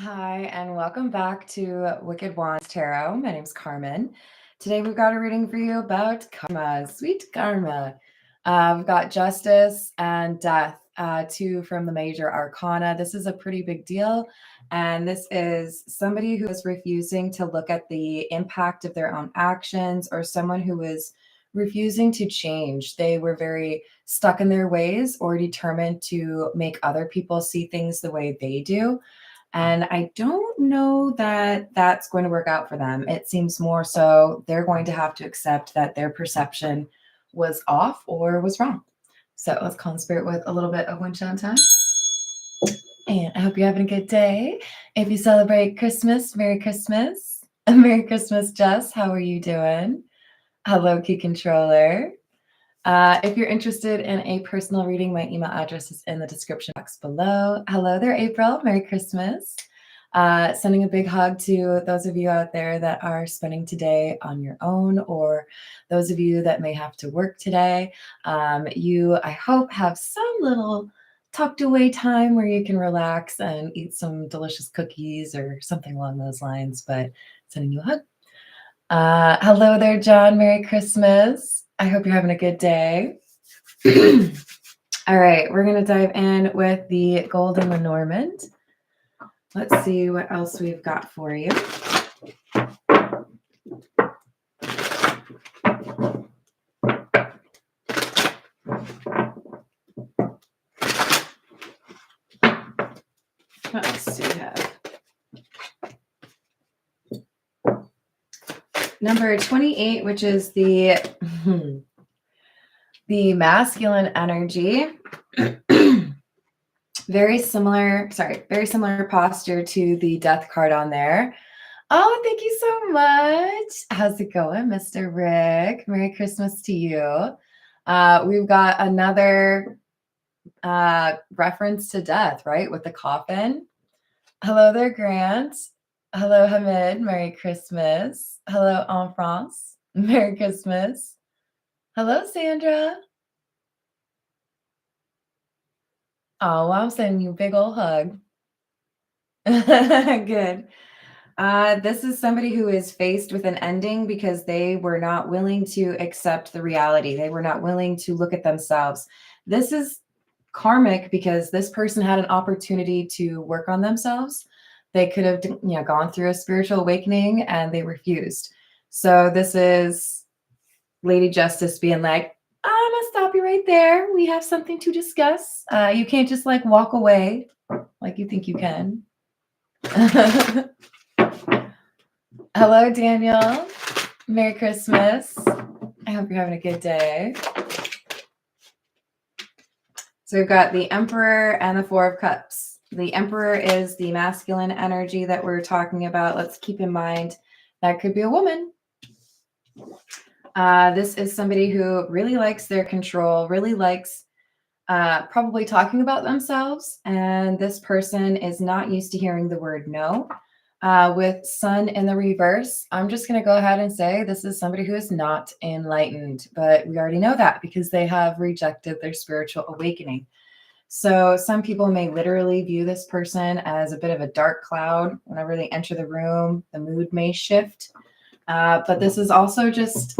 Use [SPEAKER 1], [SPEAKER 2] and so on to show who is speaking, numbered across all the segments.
[SPEAKER 1] Hi, and welcome back to Wicked Wands Tarot. My name's Carmen. Today we've got a reading for you about karma, sweet karma. We've got justice and death, two from the major arcana. This is a pretty big deal. And this is somebody who is refusing to look at the impact of their own actions, or someone who is refusing to change. They were very stuck in their ways or determined to make other people see things the way they do. And I don't know that that's going to work out for them. It seems more so they're going to have to accept that their perception was off or was wrong. So let's call in spirit with a little bit of wind chime time. And I hope you're having a good day. If you celebrate Christmas, Merry Christmas. Merry Christmas, Jess. How are you doing? Hello, Key Controller. If you're interested in a personal reading, my email address is in the description box below. Hello there, April. Merry Christmas. Sending a big hug to those of you out there that are spending today on your own, or those of you that may have to work today. You, I hope, have some little tucked away time where you can relax and eat some delicious cookies or something along those lines, but sending you a hug. Hello there, John. Merry Christmas. I hope you're having a good day. All right, we're going to dive in with the Golden Lenormand. Let's see what else we've got for you. What else do we have? Number 28, which is the masculine energy. Very similar posture to the death card on there. Oh, thank you so much. How's it going, Mr. Rick? Merry Christmas to you. We've got another reference to death, right? With the coffin. Hello there, Grant. Hello, Hamid. Merry Christmas. Hello, en France. Merry Christmas. Hello, Sandra. Oh, well, I'm sending you a big old hug. Good. This is somebody who is faced with an ending because they were not willing to accept the reality. They were not willing to look at themselves. This is karmic because this person had an opportunity to work on themselves. They could have, gone through a spiritual awakening and they refused. So this is Lady Justice being like, I'm gonna stop you right there. We have something to discuss. You can't just walk away like you think you can. Hello, Daniel. Merry Christmas. I hope you're having a good day. So we've got the Emperor and the Four of Cups. The Emperor is the masculine energy that we're talking about. Let's keep in mind that could be a woman. This is somebody who really likes their control, really likes probably talking about themselves. And this person is not used to hearing the word no. With Sun in the reverse, I'm just going to go ahead and say this is somebody who is not enlightened, but we already know that because they have rejected their spiritual awakening. So some people may literally view this person as a bit of a dark cloud. Whenever they enter the room, the mood may shift. But this is also just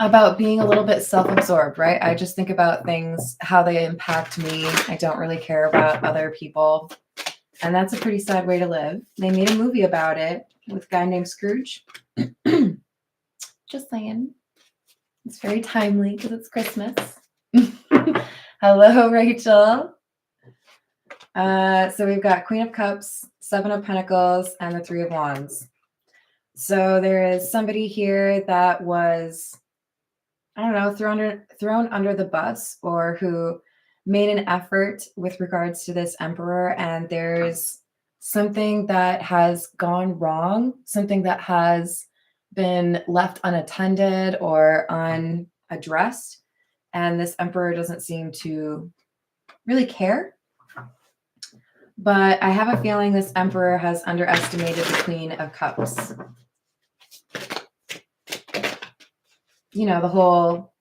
[SPEAKER 1] about being a little bit self-absorbed, right? I just think about things, how they impact me. I don't really care about other people. And that's a pretty sad way to live. They made a movie about it with a guy named Scrooge. Just saying. It's very timely because it's Christmas. Hello, Rachel. So we've got Queen of Cups, Seven of Pentacles, and the Three of Wands. So there is somebody here that was, I don't know, thrown under the bus, or who made an effort with regards to this Emperor, and there's something that has gone wrong, something that has been left unattended or unaddressed, and this Emperor doesn't seem to really care. But I have a feeling this Emperor has underestimated the Queen of Cups. The whole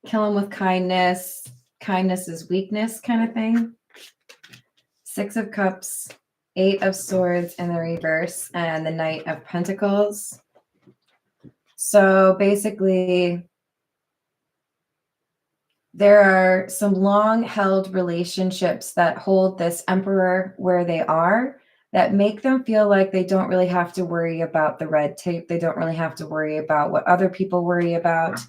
[SPEAKER 1] kill him with kindness, kindness is weakness kind of thing. Six of Cups, Eight of Swords in the reverse, and the Knight of Pentacles. So basically, there are some long-held relationships that hold this Emperor where they are, that make them feel like they don't really have to worry about the red tape. They don't really have to worry about what other people worry about.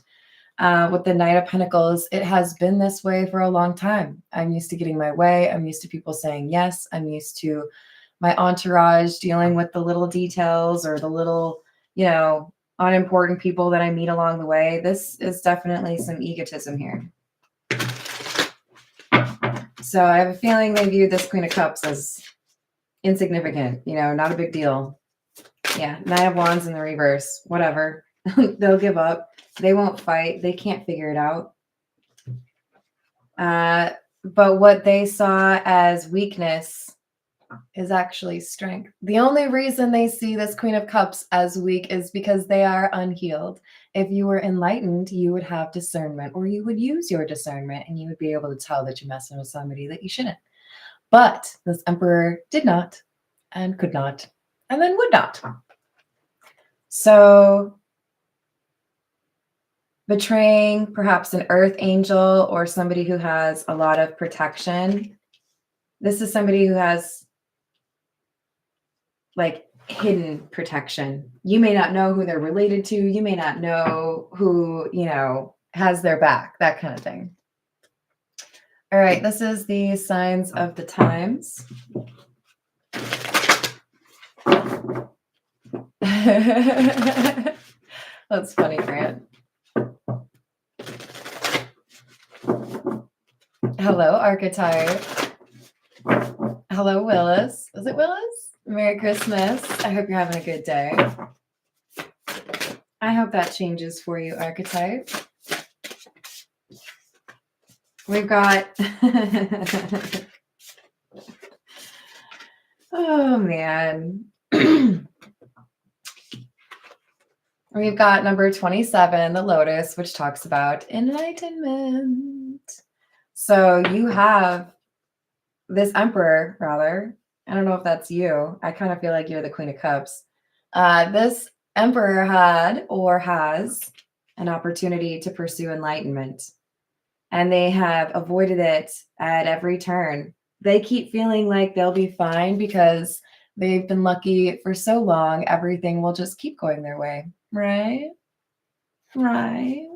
[SPEAKER 1] With the Knight of Pentacles, it has been this way for a long time. I'm used to getting my way. I'm used to people saying yes. I'm used to my entourage dealing with the little details or the little, unimportant people that I meet along the way. This is definitely some egotism here. So I have a feeling they view this Queen of Cups as insignificant, not a big deal. Yeah, Knight of Wands in the reverse, whatever. They'll give up. They won't fight. They can't figure it out. But what they saw as weakness is actually strength. The only reason they see this Queen of Cups as weak is because they are unhealed. If you were enlightened, you would have discernment, or you would use your discernment and you would be able to tell that you're messing with somebody that you shouldn't. But this Emperor did not, and could not, and then would not. So betraying perhaps an earth angel or somebody who has a lot of protection. This is somebody who has like hidden protection. You may not know who they're related to. You may not know who, has their back, that kind of thing. All right, this is the signs of the times. That's funny, Grant. Hello, Archetype. Hello, Willis. Is it Willis? Merry Christmas. I hope you're having a good day. I hope that changes for you, Archetype. We've got... oh, man. We've got number 27, the Lotus, which talks about enlightenment. So you have this Emperor, rather. I don't know if that's you. I kind of feel like you're the Queen of Cups. This Emperor had or has an opportunity to pursue enlightenment, and they have avoided it at every turn. They keep feeling like they'll be fine because they've been lucky for so long. Everything will just keep going their way. Right? Right.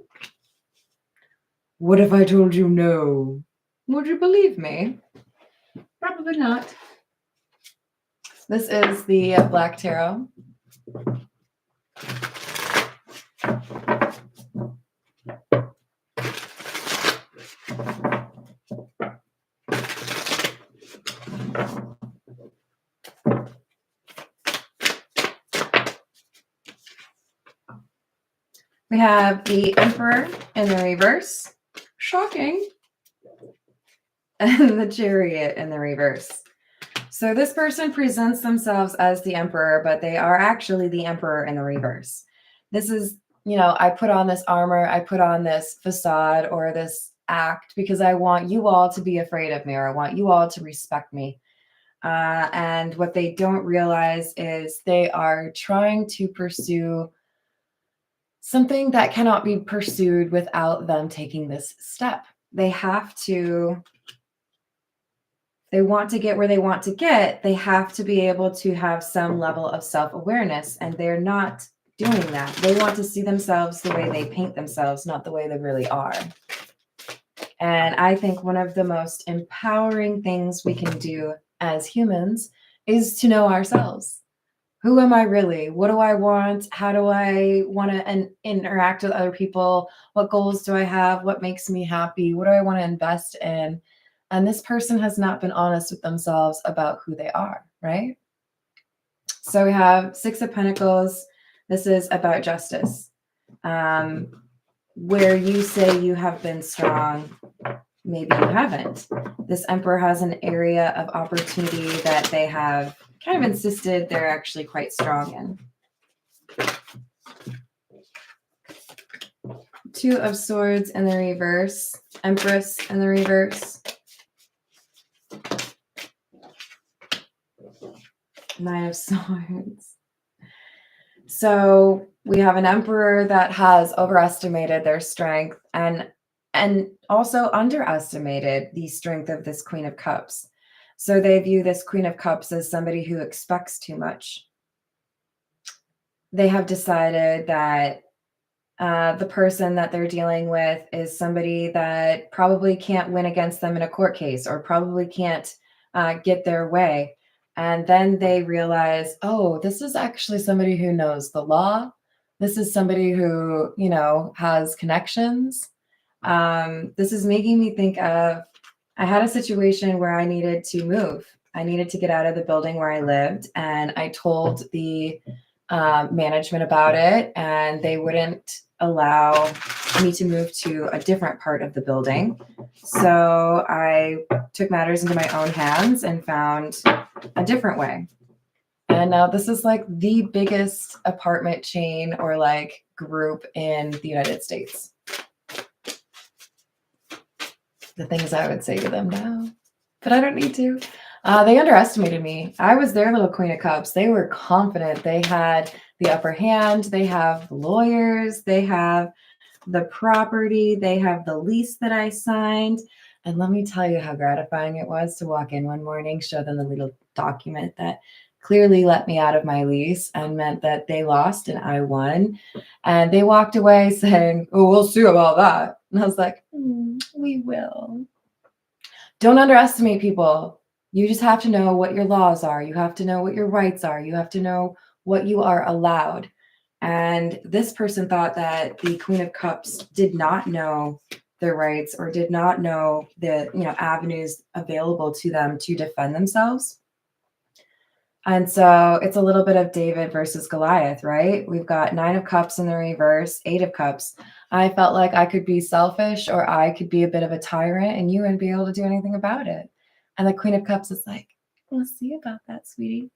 [SPEAKER 1] What if I told you no? Would you believe me? Probably not. This is the Black Tarot. We have the Emperor in the reverse. Shocking. And the Chariot in the reverse. So this person presents themselves as the Emperor, but they are actually the Emperor in the reverse. This is, I put on this armor, I put on this facade or this act because I want you all to be afraid of me, or I want you all to respect me. And what they don't realize is they are trying to pursue something that cannot be pursued without them taking this step. They have to, they want to get where they want to get, they have to be able to have some level of self-awareness, and they're not doing that. They want to see themselves the way they paint themselves, not the way they really are. And I think one of the most empowering things we can do as humans is to know ourselves. Who am I really? What do I want? How do I want to interact with other people? What goals do I have? What makes me happy? What do I want to invest in? And this person has not been honest with themselves about who they are, right? So we have Six of Pentacles. This is about justice. Where you say you have been strong, maybe you haven't. This Emperor has an area of opportunity that they have kind of insisted they're actually quite strong in. Two of Swords in the reverse, Empress in the reverse. Nine of Swords. So we have an emperor that has overestimated their strength and also underestimated the strength of this Queen of Cups. So they view this Queen of Cups as somebody who expects too much. They have decided that the person that they're dealing with is somebody that probably can't win against them in a court case or probably can't get their way. And then they realize, oh, this is actually somebody who knows the law. This is somebody who, has connections. This is making me think of, I had a situation where I needed to move. I needed to get out of the building where I lived, and I told the management about it, and they wouldn't allow me to move to a different part of the building. So I took matters into my own hands and found a different way. And now this is like the biggest apartment chain or like group in the United States. The things I would say to them now, but I don't need to. They underestimated me. I was their little Queen of Cups. They were confident. They had the upper hand. They have lawyers. They have the property. They have the lease that I signed. And let me tell you how gratifying it was to walk in one morning, show them the little document that clearly let me out of my lease and meant that they lost and I won. And they walked away saying, oh, we'll see about that. And I was like, we will. Don't underestimate people. You just have to know what your laws are. You have to know what your rights are. You have to know what you are allowed. And this person thought that the Queen of Cups did not know their rights or did not know the avenues available to them to defend themselves. And so it's a little bit of David versus Goliath, right? We've got 9 of Cups in the reverse, 8 of Cups. I felt like I could be selfish or I could be a bit of a tyrant and you wouldn't be able to do anything about it. And the Queen of Cups is like, we'll see about that, sweetie.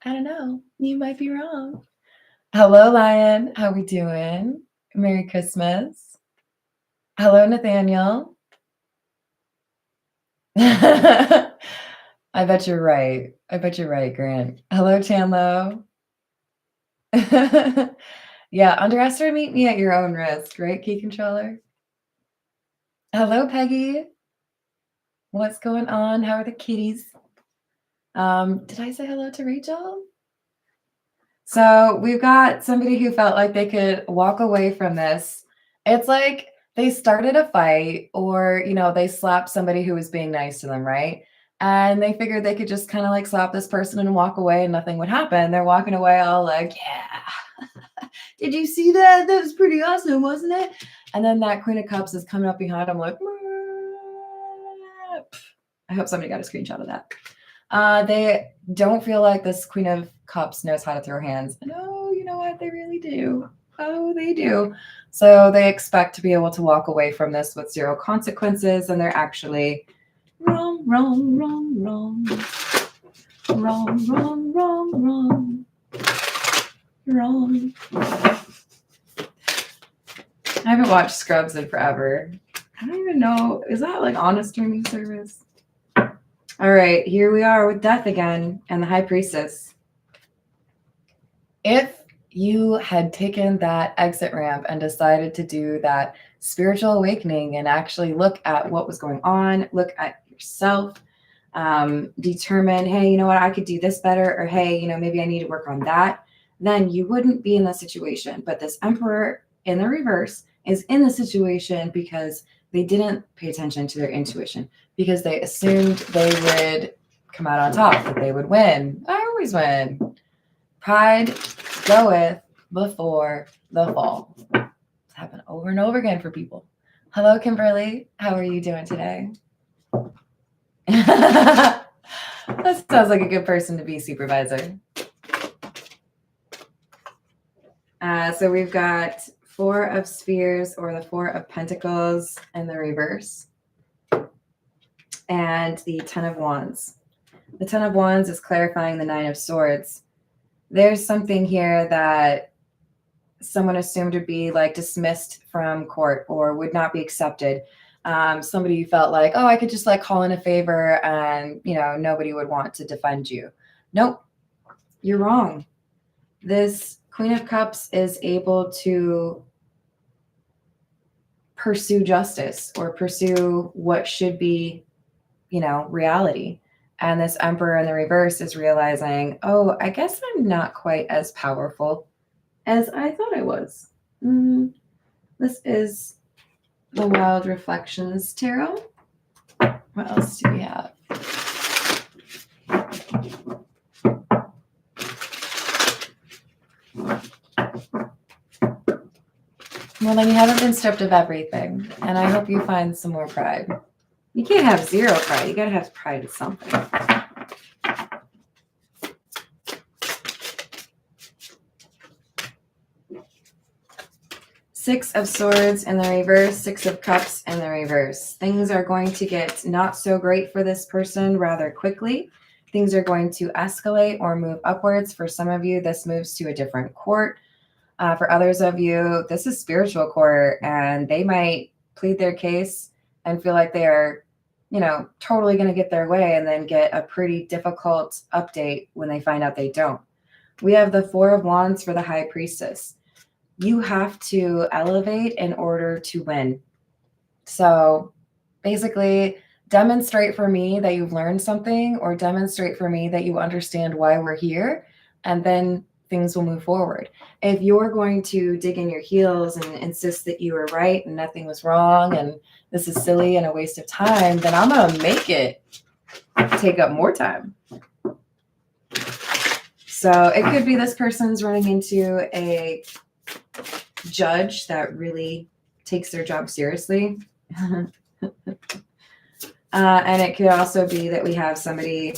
[SPEAKER 1] I don't know. You might be wrong. Hello, Lion. How we doing? Merry Christmas. Hello, Nathaniel. I bet you're right. Grant. Hello, Chanlo. Yeah, underestimate me at your own risk, right, Key Controller? Hello, Peggy. What's going on? How are the kitties? Did I say hello to Rachel? So we've got somebody who felt like they could walk away from this. It's like they started a fight or, they slapped somebody who was being nice to them, right? And they figured they could just kind of like slap this person and walk away and nothing would happen. They're walking away all like, yeah. Did you see that? That was pretty awesome, wasn't it? And then that Queen of Cups is coming up behind them like, I hope somebody got a screenshot of that. They don't feel like this Queen of Cups knows how to throw hands. No, you know what? They really do. Oh, they do. So they expect to be able to walk away from this with 0 consequences, and they're actually wrong. I haven't watched Scrubs in forever. I don't even know. Is that like on a streaming service? All right, here we are with Death again and the High Priestess. If you had taken that exit ramp and decided to do that spiritual awakening and actually look at what was going on, look at yourself, determine, hey, you know what, I could do this better, or hey, maybe I need to work on that, then you wouldn't be in this situation. But this Emperor in the reverse is in the situation because they didn't pay attention to their intuition, because they assumed they would come out on top, that they would win. I always win. Pride goeth before the fall. It's happened over and over again for people. Hello, Kimberly. How are you doing today? That sounds like a good person to be supervisor. So we've got 4 of Spheres or the 4 of Pentacles in the reverse. And the 10 of Wands. The 10 of Wands is clarifying the 9 of Swords. There's something here that someone assumed would be like dismissed from court or would not be accepted. Somebody felt like, oh, I could just like call in a favor and, nobody would want to defend you. Nope. you're wrong. This Queen of Cups is able to pursue justice or pursue what should be, reality. And this Emperor in the reverse is realizing, oh, I guess I'm not quite as powerful as I thought I was. This is the Wild Reflections Tarot. What else do we have? Well, then you haven't been stripped of everything, and I hope you find some more pride. You can't have zero pride. You gotta have pride of something. Six of Swords in the reverse, Six of Cups in the reverse. Things are going to get not so great for this person rather quickly. Things are going to escalate or move upwards. For some of you, this moves to a different court. For others of you, this is spiritual court, and they might plead their case and feel like they are, totally going to get their way, and then get a pretty difficult update when they find out they don't. We have the Four of Wands for the High Priestess. You have to elevate in order to win. So basically, demonstrate for me that you've learned something, or demonstrate for me that you understand why we're here, and then things will move forward. If you're going to dig in your heels and insist that you were right and nothing was wrong and this is silly and a waste of time, then I'm going to make it take up more time. So it could be this person's running into a judge that really takes their job seriously. And it could also be that we have somebody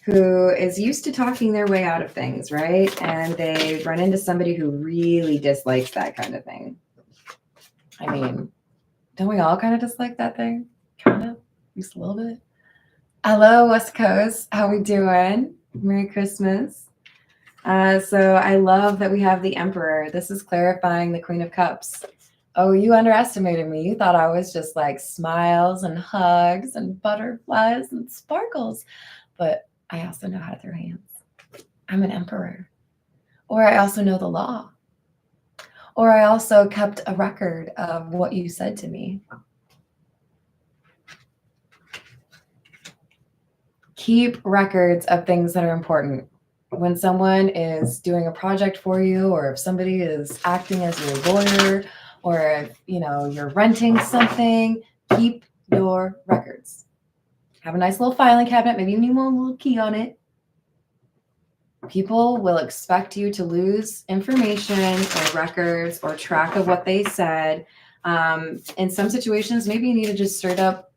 [SPEAKER 1] who is used to talking their way out of things, right? And they run into somebody who really dislikes that kind of thing. I mean, don't we all kind of dislike that thing? Kind of, just a little bit. Hello, West Coast. How we doing? Merry Christmas. So I love that we have the Emperor. This is clarifying the Queen of Cups. Oh, you underestimated me. You thought I was just like smiles and hugs and butterflies and sparkles. But I also know how to throw hands. I'm an emperor. Or I also know the law. Or I also kept a record of what you said to me. Keep records of things that are important. When someone is doing a project for you, or if somebody is acting as your lawyer, or if you're renting something, keep your records. Have a nice little filing cabinet. Maybe you need one little key on it. People will expect you to lose information or records or track of what they said. In some situations, maybe you need to just straight up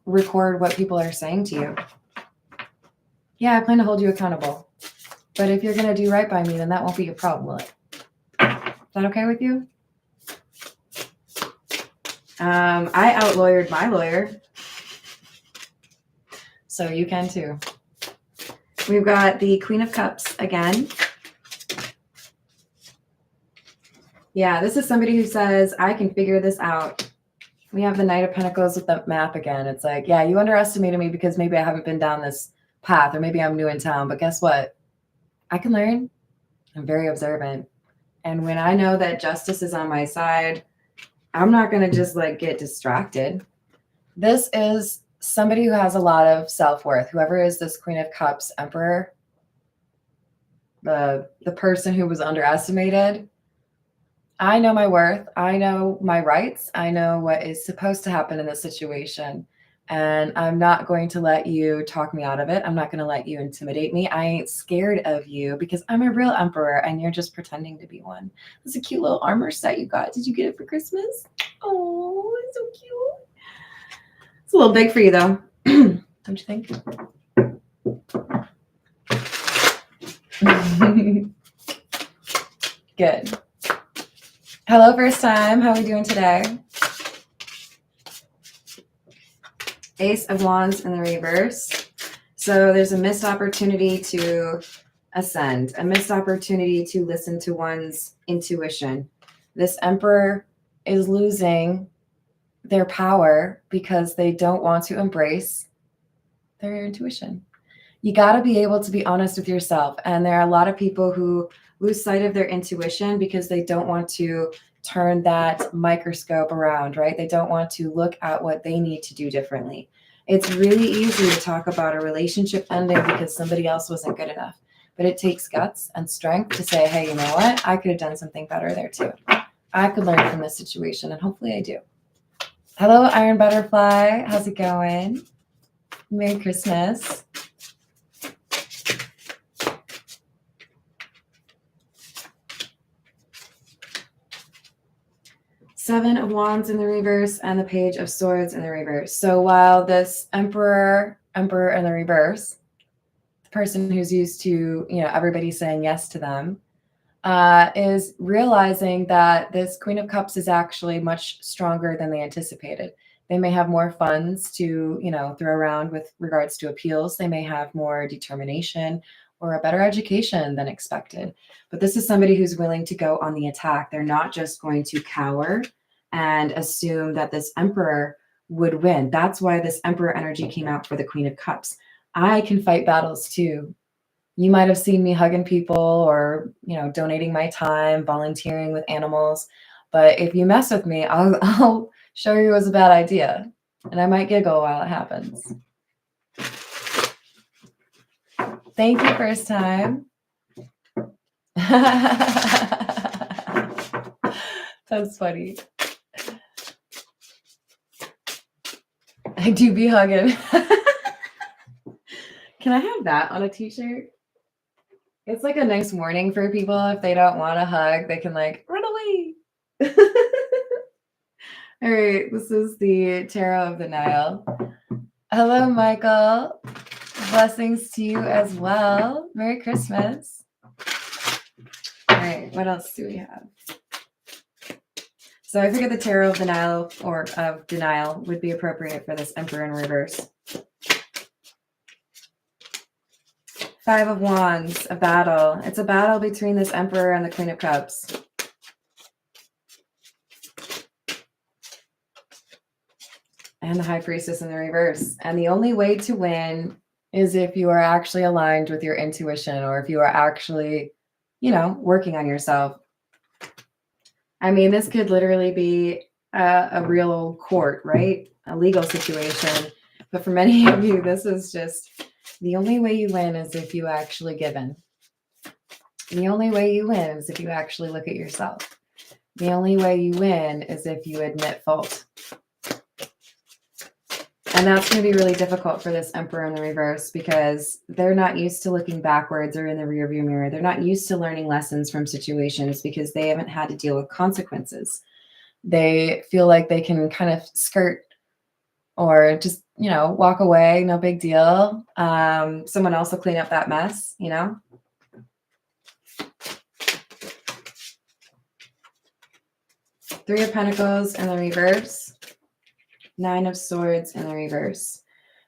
[SPEAKER 1] record what people are saying to you. Yeah, I plan to hold you accountable. But if you're going to do right by me, then that won't be a problem, will it? Is that okay with you? I out-lawyered my lawyer. So you can too. We've got the Queen of Cups again. Yeah, this is somebody who says, I can figure this out. We have the Knight of Pentacles with the map again. It's like, yeah, you underestimated me because maybe I haven't been down this path, or maybe I'm new in town. But guess what? I can learn. I'm very observant. And when I know that justice is on my side, I'm not going to just like get distracted. This is somebody who has a lot of self-worth. Whoever is this Queen of Cups Emperor, the person who was underestimated, I know my worth. I know my rights. I know what is supposed to happen in this situation. And I'm not going to let you talk me out of it. I'm not going to let you intimidate me. I ain't scared of you because I'm a real emperor and you're just pretending to be one. It's a cute little armor set you got. Did you get it for Christmas? Oh, it's so cute. It's a little big for you though. Don't you think? Good. Hello, first time. How are we doing today? Ace of Wands in the reverse. So there's a missed opportunity to ascend, a missed opportunity to listen to one's intuition. This Emperor is losing their power because they don't want to embrace their intuition. You got to be able to be honest with yourself. And there are a lot of people who lose sight of their intuition because they don't want to turn that microscope around, right? They don't want to look at what they need to do differently. It's really easy to talk about a relationship ending because somebody else wasn't good enough. But it takes guts and strength to say, hey, you know what? I could have done something better there too. I could learn from this situation, and hopefully I do. Hello, Iron Butterfly. How's it going? Merry Christmas. Seven of Wands in the reverse and the Page of Swords in the reverse. So while this Emperor in the reverse, the person who's used to, everybody saying yes to them, is realizing that this Queen of Cups is actually much stronger than they anticipated. They may have more funds to, throw around with regards to appeals. They may have more determination or a better education than expected. But this is somebody who's willing to go on the attack. They're not just going to cower and assume that this Emperor would win. That's why this Emperor energy came out for the Queen of Cups. I can fight battles too. You might have seen me hugging people or, donating my time, volunteering with animals. But if you mess with me, I'll show you it was a bad idea. And I might giggle while it happens. Thank you, first time. That's funny. I do be hugging. Can I have that on a t-shirt? It's like a nice warning for people. If they don't want to hug, they can like run away. All right, this is the Tarot of the Nile. Hello, Michael. Blessings to you as well. Merry Christmas. All right, what else do we have? So I figured the Tarot of the Nile or of Denial would be appropriate for this Emperor in reverse. Five of Wands, a battle. It's a battle between this Emperor and the Queen of Cups. And the High Priestess in the reverse. And the only way to win is if you are actually aligned with your intuition or if you are actually, working on yourself. I mean, this could literally be a real court, right? A legal situation. But for many of you, this is just the only way you win is if you actually give in. The only way you win is if you actually look at yourself. The only way you win is if you admit fault. And that's going to be really difficult for this Emperor in the reverse because they're not used to looking backwards or in the rearview mirror. They're not used to learning lessons from situations because they haven't had to deal with consequences. They feel like they can kind of skirt or just, walk away. No big deal. Someone else will clean up that mess, Three of Pentacles in the reverse. Nine of Swords in the reverse.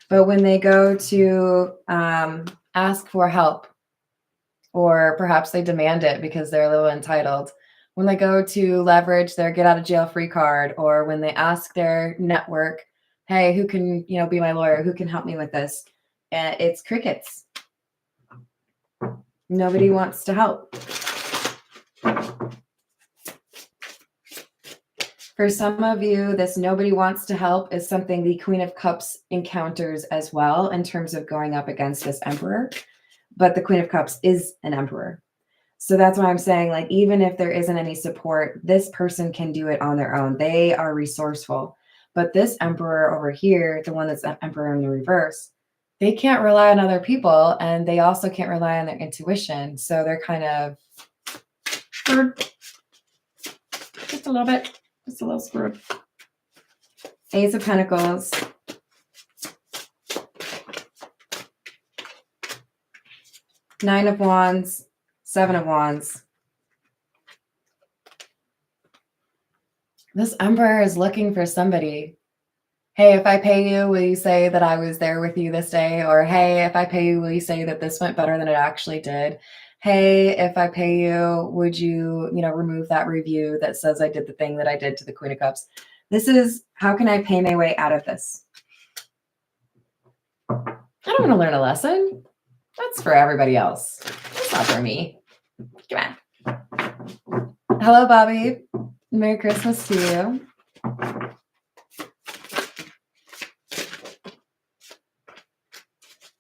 [SPEAKER 1] But when they go to ask for help, or perhaps they demand it because they're a little entitled, when they go to leverage their get out of jail free card, or when they ask their network, hey, who can, be my lawyer? Who can help me with this? And it's crickets. Nobody wants to help. For some of you, this nobody wants to help is something the Queen of Cups encounters as well in terms of going up against this Emperor. But the Queen of Cups is an Emperor. So that's why I'm saying, like, even if there isn't any support, this person can do it on their own. They are resourceful. But this Emperor over here, the one that's Emperor in the reverse, they can't rely on other people, and they also can't rely on their intuition. So they're kind of just a little bit. Just a little screwed. Ace of Pentacles. Nine of Wands. Seven of Wands. This Emperor is looking for somebody. Hey, if I pay you, will you say that I was there with you this day? Or, hey, if I pay you, will you say that this went better than it actually did? Hey, if I pay you, would you, remove that review that says I did the thing that I did to the Queen of Cups? This is, how can I pay my way out of this? I don't want to learn a lesson. That's for everybody else. That's not for me. Come on. Hello, Bobby. Merry Christmas to you.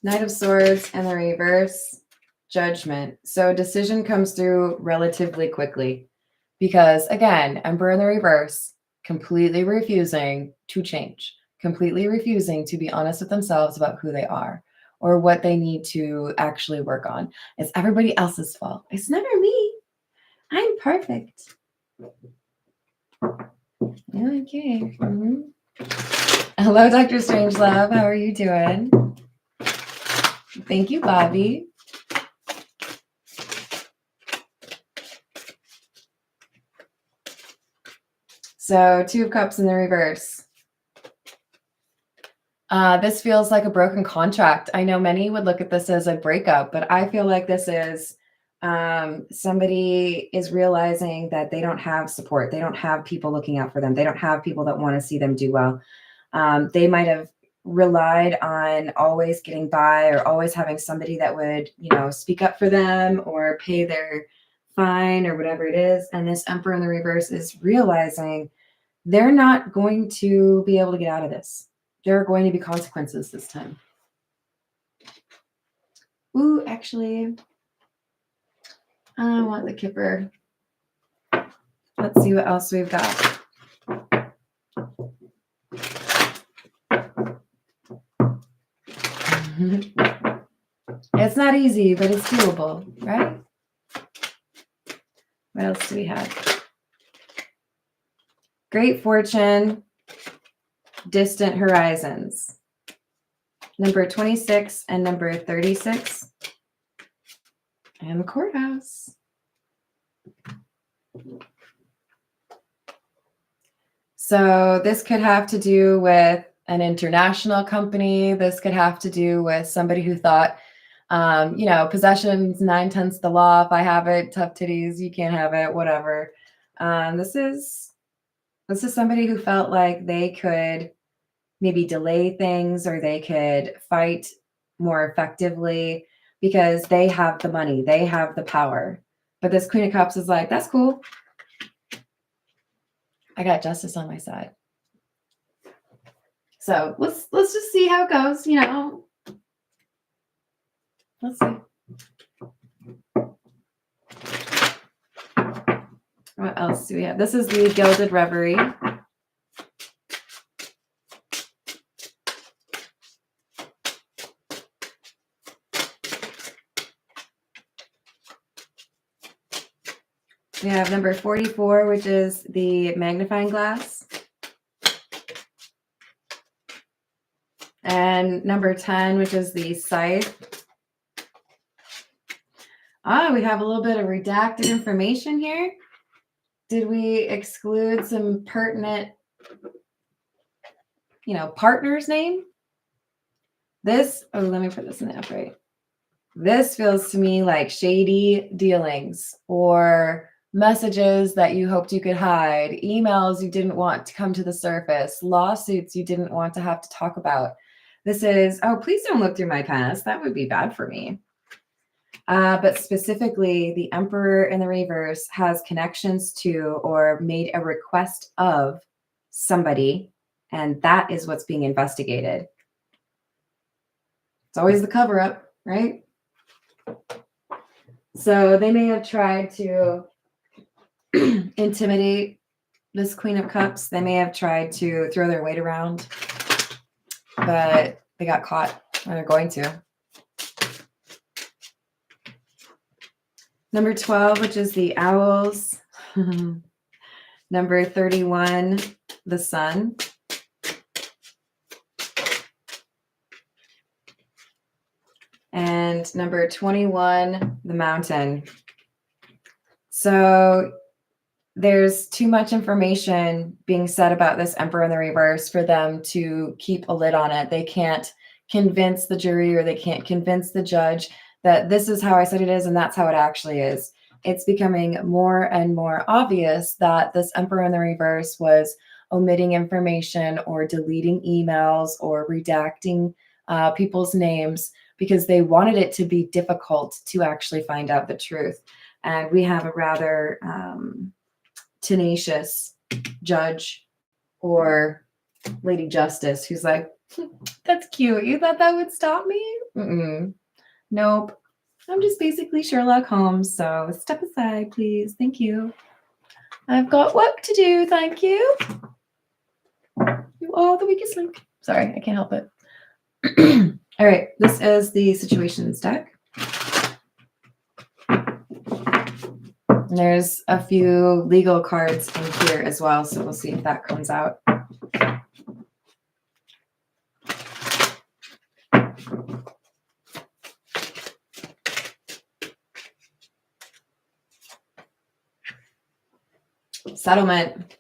[SPEAKER 1] Knight of Swords and the reverse, Judgment. So a decision comes through relatively quickly because, again, Emperor in the reverse, completely refusing to change, completely refusing to be honest with themselves about who they are or what they need to actually work on. It's everybody else's fault. It's never me. I'm perfect. Okay. Hello, Dr. Strangelove. How are you doing? Thank you, Bobby. So, Two of Cups in the reverse. This feels like a broken contract. I know many would look at this as a breakup, but I feel like this is somebody is realizing that they don't have support. They don't have people looking out for them. They don't have people that want to see them do well. They might have relied on always getting by or always having somebody that would, speak up for them or pay their fine or whatever it is. And this Emperor in the reverse is realizing they're not going to be able to get out of this. There are going to be consequences this time. Ooh, actually, I want the Kipper. Let's see what else we've got. It's not easy, but it's doable, right? What else do we have? Great Fortune, Distant Horizons. Number 26 and number 36. And the courthouse. So this could have to do with an international company. This could have to do with somebody who thought, possession's 9/10 the law. If I have it, tough titties, you can't have it, whatever. This is somebody who felt like they could maybe delay things or they could fight more effectively because they have the money, they have the power. But this Queen of Cups is like, that's cool. I got justice on my side. So let's just see how it goes, Let's see. What else do we have? This is the Gilded Reverie. We have number 44, which is the magnifying glass. And number 10, which is the scythe. We have a little bit of redacted information here. Did we exclude some pertinent, partner's name? Let me put this in the upright. This feels to me like shady dealings or messages that you hoped you could hide, emails you didn't want to come to the surface, lawsuits you didn't want to have to talk about. This is, please don't look through my past. That would be bad for me. But specifically, the Emperor in the reverse has connections to or made a request of somebody, and that is what's being investigated. It's always the cover-up, right? So they may have tried to intimidate this Queen of Cups. They may have tried to throw their weight around, but they got caught, and they're going to. Number 12, which is the Owls. Number 31, the Sun. And number 21, the Mountain. So there's too much information being said about this Emperor in the reverse for them to keep a lid on it. They can't convince the jury or they can't convince the judge that this is how I said it is and that's how it actually is. It's becoming more and more obvious that this Emperor in the reverse was omitting information or deleting emails or redacting people's names because they wanted it to be difficult to actually find out the truth. And we have a rather tenacious judge or Lady Justice who's like, that's cute. You thought that would stop me? Mm-mm. Nope. I'm just basically Sherlock Holmes. So step aside, please. Thank you. I've got work to do. Thank you. You are the weakest link. Sorry, I can't help it. All right. This is the situations deck. And there's a few legal cards in here as well. So we'll see if that comes out. Settlement.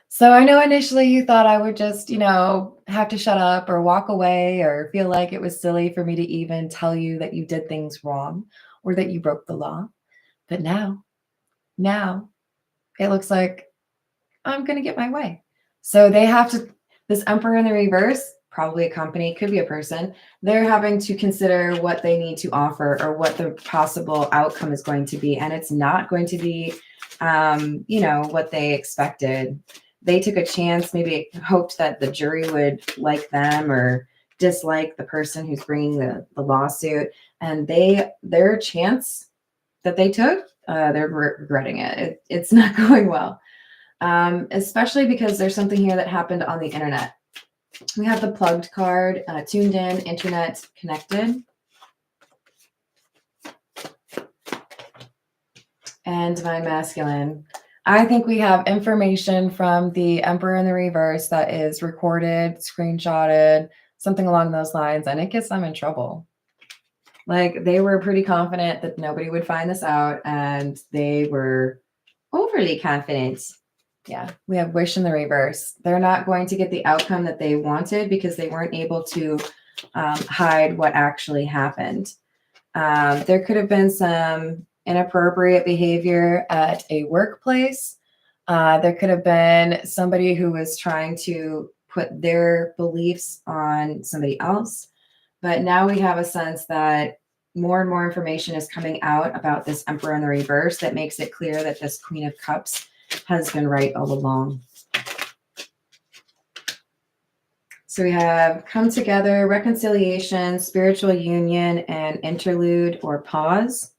[SPEAKER 1] So I know initially you thought I would just, have to shut up or walk away or feel like it was silly for me to even tell you that you did things wrong or that you broke the law. But now it looks like I'm going to get my way. So they have to, this Emperor in the reverse, probably a company, could be a person, they're having to consider what they need to offer or what the possible outcome is going to be. And it's not going to be, what they expected. They took a chance, maybe hoped that the jury would like them or dislike the person who's bringing the lawsuit. And their chance that they took, they're regretting it. It's not going well. Especially because there's something here that happened on the internet. We have the plugged card, tuned in, internet connected. And divine masculine. I think we have information from the Emperor in the reverse that is recorded, screenshotted, something along those lines, and it gets them in trouble. Like, they were pretty confident that nobody would find this out, and they were overly confident. Yeah, we have wish in the reverse. They're not going to get the outcome that they wanted because they weren't able to hide what actually happened. There could have been some inappropriate behavior at a workplace. There could have been somebody who was trying to put their beliefs on somebody else. But now we have a sense that more and more information is coming out about this Emperor in the reverse that makes it clear that this Queen of Cups has been right all along. So we have come together, reconciliation, spiritual union, and interlude or pause.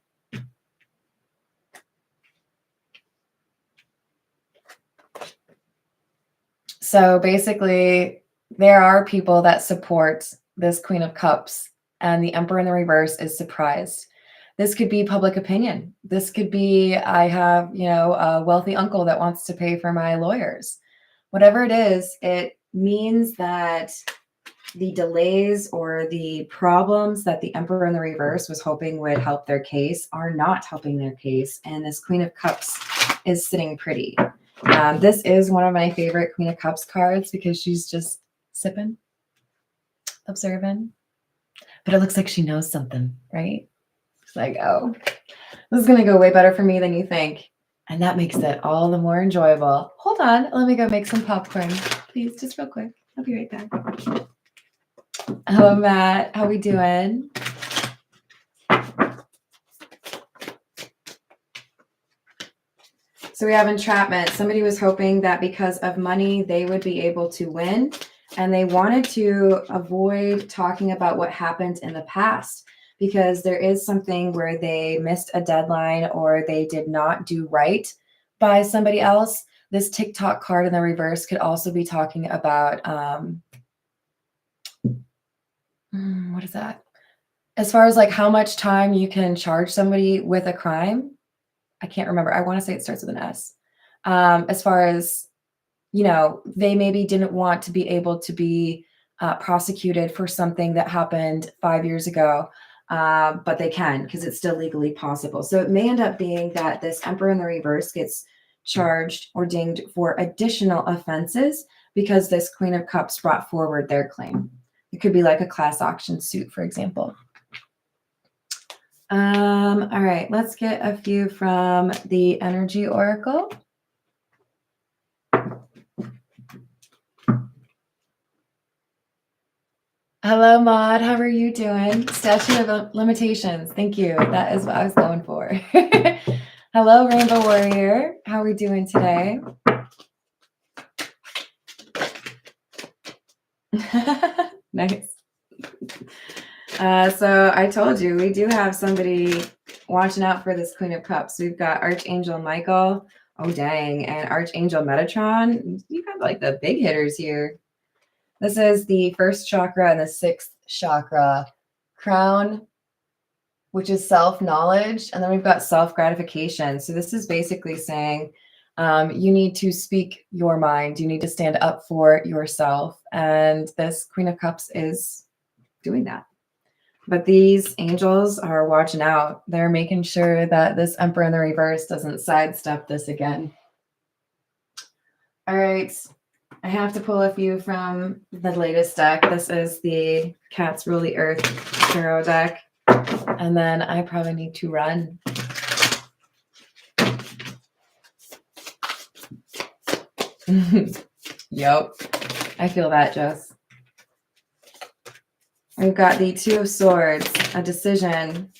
[SPEAKER 1] So basically, there are people that support this Queen of Cups, and the Emperor in the reverse is surprised. This could be public opinion. This could be, I have, a wealthy uncle that wants to pay for my lawyers. Whatever it is, it means that the delays or the problems that the Emperor in the reverse was hoping would help their case are not helping their case. And this Queen of Cups is sitting pretty. This is one of my favorite Queen of Cups cards because she's just sipping, observing. But it looks like she knows something, right? It's like, oh, this is going to go way better for me than you think. And that makes it all the more enjoyable. Hold on. Let me go make some popcorn, please, just real quick. I'll be right back. Hello, Matt. How we doing? So we have entrapment. Somebody was hoping that because of money, they would be able to win. And they wanted to avoid talking about what happened in the past because there is something where they missed a deadline or they did not do right by somebody else. This TikTok card in the reverse could also be talking about, what is that? As far as like how much time you can charge somebody with a crime. I can't remember. I want to say it starts with an S. As far as, they maybe didn't want to be able to be prosecuted for something that happened 5 years ago, but they can because it's still legally possible. So it may end up being that this Emperor in the reverse gets charged or dinged for additional offenses because this Queen of Cups brought forward their claim. It could be like a class action suit, for example. All right, let's get a few from the Energy Oracle. Hello, Maud. How are you doing? Statute of Limitations. Thank you. That is what I was going for. Hello, Rainbow Warrior. How are we doing today? Nice. So I told you, we do have somebody watching out for this Queen of Cups. We've got Archangel Michael. Oh, dang. And Archangel Metatron. You got like the big hitters here. This is the first chakra and the sixth chakra crown, which is self-knowledge. And then we've got self-gratification. So this is basically saying you need to speak your mind. You need to stand up for yourself. And this Queen of Cups is doing that. But these angels are watching out. They're making sure that this Emperor in the reverse doesn't sidestep this again. All right. I have to pull a few from the latest deck. This is the Cats Rule the Earth Tarot deck. And then I probably need to run. Yep. I feel that, Jess. We've got the Two of Swords, a decision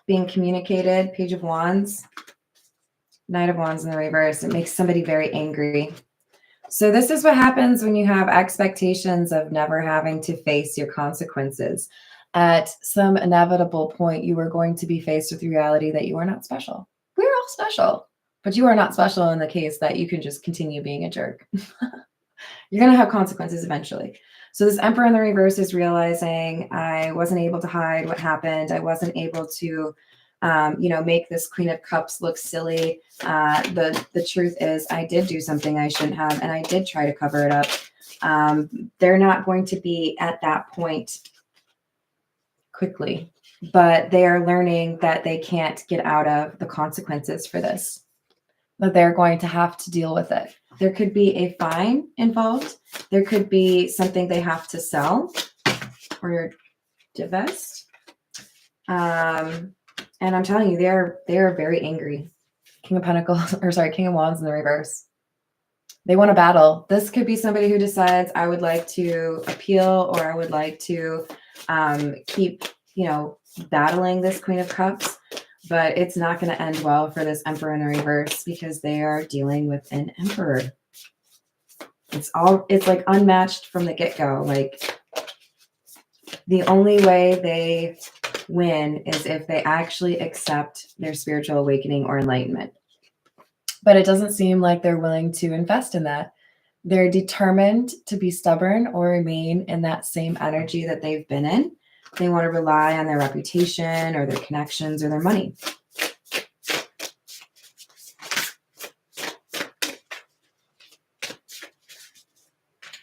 [SPEAKER 1] being communicated, Page of Wands, Knight of Wands in the reverse. It makes somebody very angry. So this is what happens when you have expectations of never having to face your consequences. At some inevitable point, you are going to be faced with the reality that you are not special. We're all special, but you are not special in the case that you can just continue being a jerk. You're going to have consequences eventually. So this Emperor in the reverse is realizing I wasn't able to hide what happened. I wasn't able to, make this Queen of Cups look silly. The truth is I did do something I shouldn't have, and I did try to cover it up. They're not going to be at that point quickly, but they are learning that they can't get out of the consequences for this, that they're going to have to deal with it. There could be a fine involved. There could be something they have to sell or divest. And I'm telling you, they are very angry. King of Pentacles, King of Wands in the reverse. They want to battle. This could be somebody who decides I would like to appeal, or I would like to keep, battling this Queen of Cups. But it's not going to end well for this Emperor in the reverse because they are dealing with an Emperor. It's like unmatched from the get-go. Like the only way they win is if they actually accept their spiritual awakening or enlightenment. But it doesn't seem like they're willing to invest in that. They're determined to be stubborn or remain in that same energy that they've been in. They want to rely on their reputation or their connections or their money.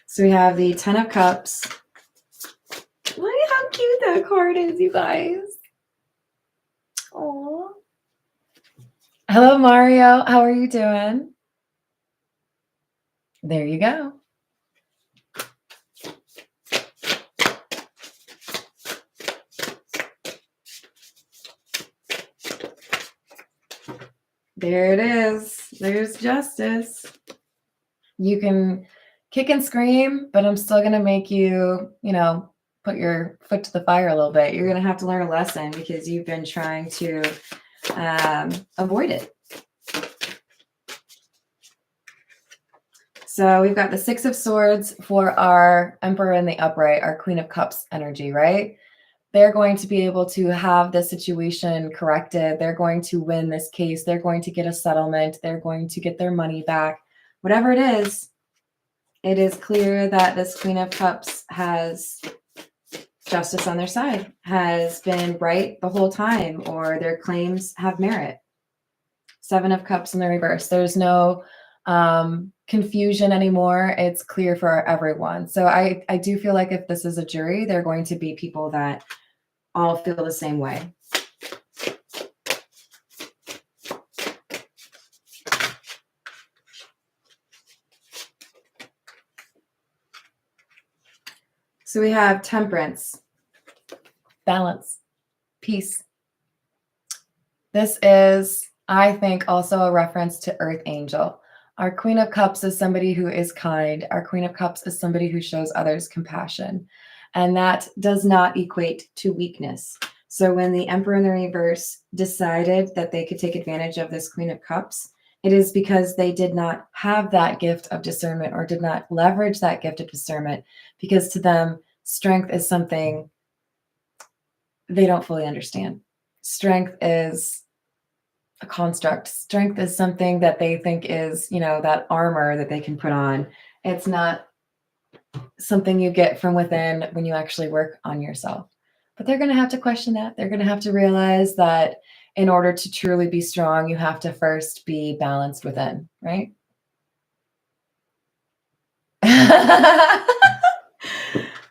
[SPEAKER 1] So we have the Ten of Cups. Look at how cute that card is, you guys. Aww. Hello, Mario. How are you doing? There you go. There it is. There's justice. You can kick and scream, but I'm still going to make you, put your foot to the fire a little bit. You're going to have to learn a lesson because you've been trying to avoid it. So we've got the Six of Swords for our Emperor in the upright, our Queen of Cups energy, right? They're going to be able to have the situation corrected. They're going to win this case. They're going to get a settlement. They're going to get their money back. Whatever it is clear that this Queen of Cups has justice on their side, has been right the whole time, or their claims have merit. Seven of Cups in the reverse. There's no confusion anymore. It's clear for everyone. So I do feel like if this is a jury, they're going to be people that all feel the same way. So we have Temperance, balance, peace. This is, I think, also a reference to Earth Angel. Our Queen of Cups is somebody who is kind. Our Queen of Cups is somebody who shows others compassion. And that does not equate to weakness. So when the Emperor in the reverse decided that they could take advantage of this Queen of Cups, it is because they did not have that gift of discernment or did not leverage that gift of discernment, because to them, strength is something they don't fully understand. Strength is a construct. Strength is something that they think is, that armor that they can put on. It's not something you get from within when you actually work on yourself. But they're going to have to question that. They're going to have to realize that in order to truly be strong, you have to first be balanced within, right?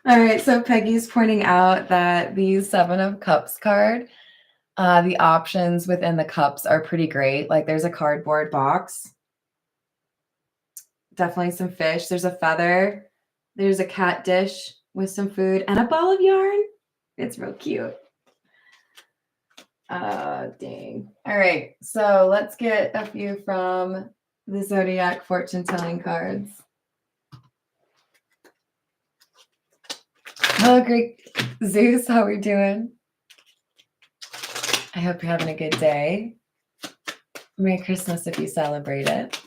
[SPEAKER 1] All right, so Peggy's pointing out that the Seven of Cups card, the options within the cups are pretty great. Like there's a cardboard box, definitely some fish. There's a feather. There's a cat dish with some food and a ball of yarn. It's real cute. Dang. All right, so let's get a few from the Zodiac fortune telling cards. Hello, Greek Zeus. How are we doing? I hope you're having a good day. Merry Christmas if you celebrate it.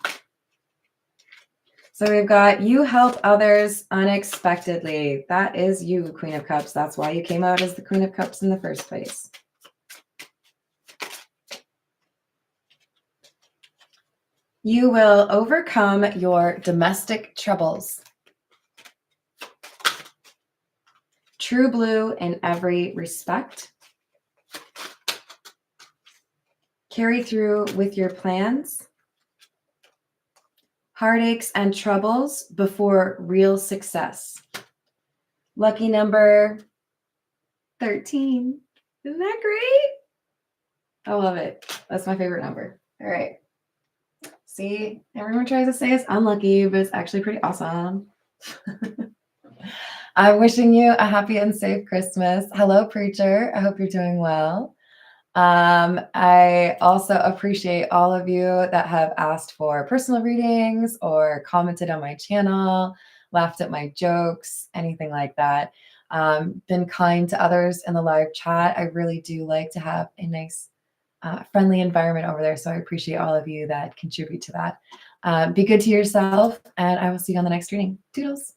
[SPEAKER 1] So we've got you help others unexpectedly. That is you, Queen of Cups. That's why you came out as the Queen of Cups in the first place. You will overcome your domestic troubles. True blue in every respect. Carry through with your plans. Heartaches and troubles before real success. Lucky number 13. Isn't that great? I love it. That's my favorite number. All right. See, everyone tries to say it's unlucky, but it's actually pretty awesome. I'm wishing you a happy and safe Christmas. Hello, Preacher. I hope you're doing well. I also appreciate all of you that have asked for personal readings or commented on my channel, laughed at my jokes, anything like that. Been kind to others in the live chat. I really do like to have a nice, friendly environment over there. So I appreciate all of you that contribute to that. Be good to yourself, and I will see you on the next reading. Toodles.